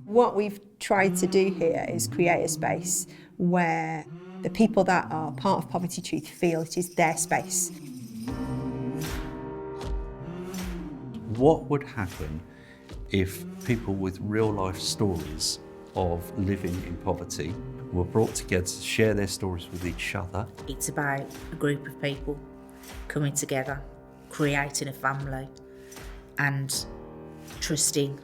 What we've tried to do here is create a space where the people that are part of Poverty Truth feel it is their space. What would happen if people with real life stories of living in poverty were brought together to share their stories with each other? It's about a group of people coming together, creating a family and trusting,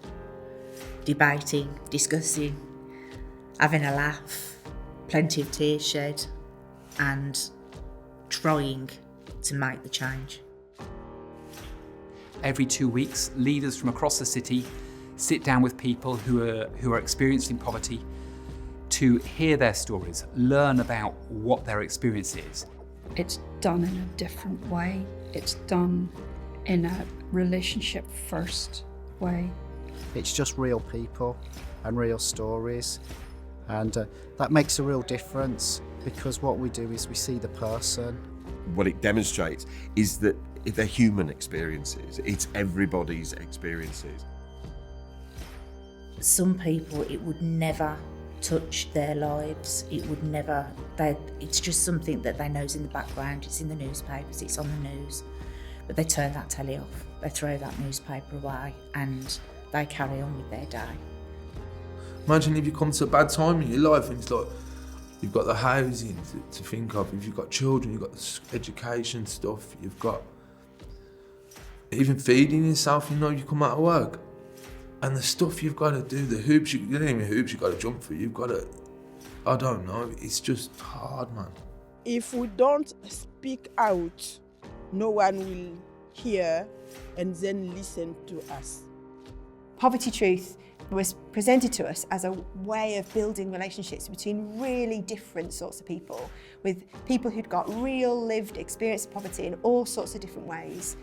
debating, discussing, having a laugh, plenty of tears shed and trying to make the change. Every 2 weeks, leaders from across the city sit down with people who are experiencing poverty to hear their stories, learn about what their experience is. It's done in a different way. It's done in a relationship first way. It's just real people and real stories, and that makes a real difference, because what we do is we see the person. What it demonstrates is that they're human experiences. It's everybody's experiences. Some people, it would never touch their lives. It would never, it's just something that they know is in the background. It's in the newspapers, it's on the news. But they turn that telly off, they throw that newspaper away and they carry on with their day. Imagine if you come to a bad time in your life and it's like, you've got the housing to think of, if you've got children, you've got the education stuff, you've got even feeding yourself, you come out of work. And the stuff you've got to do, the hoops, you don't even hoops you've got to jump for, you've got to, I don't know, it's just hard, man. If we don't speak out, no one will hear and then listen to us. Poverty Truth was presented to us as a way of building relationships between really different sorts of people, with people who'd got real lived experience of poverty in all sorts of different ways,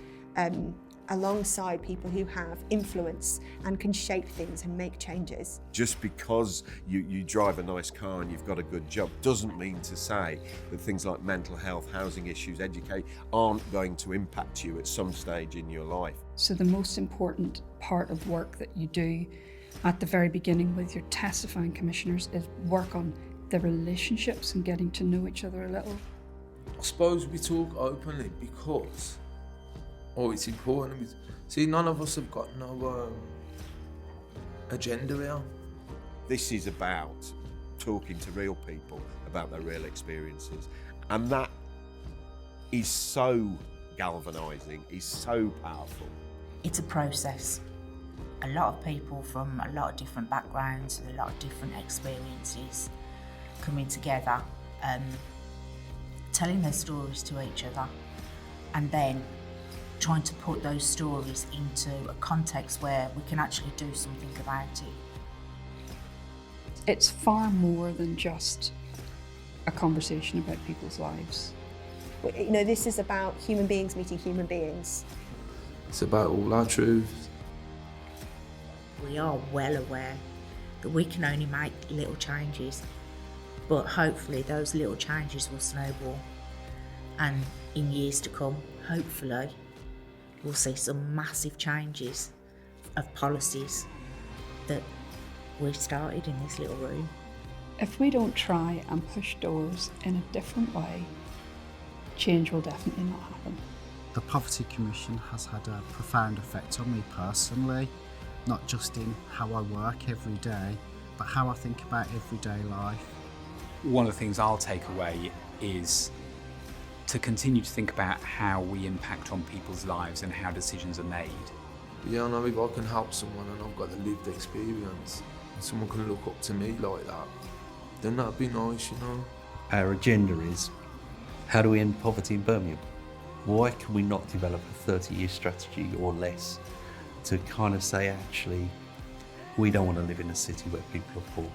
alongside people who have influence and can shape things and make changes. Just because you drive a nice car and you've got a good job doesn't mean to say that things like mental health, housing issues, education aren't going to impact you at some stage in your life. So the most important part of work that you do at the very beginning with your testifying commissioners is work on the relationships and getting to know each other a little. I suppose we talk openly because, it's important. See, none of us have got no agenda here. This is about talking to real people about their real experiences, and that is so galvanising, is so powerful. It's a process. A lot of people from a lot of different backgrounds and a lot of different experiences coming together, telling their stories to each other, and then trying to put those stories into a context where we can actually do something about it. It's far more than just a conversation about people's lives. This is about human beings meeting human beings. It's about all our truths. We are well aware that we can only make little changes, but hopefully those little changes will snowball, and in years to come, hopefully, we'll see some massive changes of policies that we started in this little room. If we don't try and push doors in a different way, change will definitely not happen. The Poverty Commission has had a profound effect on me personally, not just in how I work every day, but how I think about everyday life. One of the things I'll take away is to continue to think about how we impact on people's lives and how decisions are made. Yeah, I know if I can help someone and I've got the lived experience, and someone can look up to me like that, then that'd be nice, Our agenda is, how do we end poverty in Birmingham? Why can we not develop a 30-year strategy or less to kind of say, actually, we don't want to live in a city where people are poor.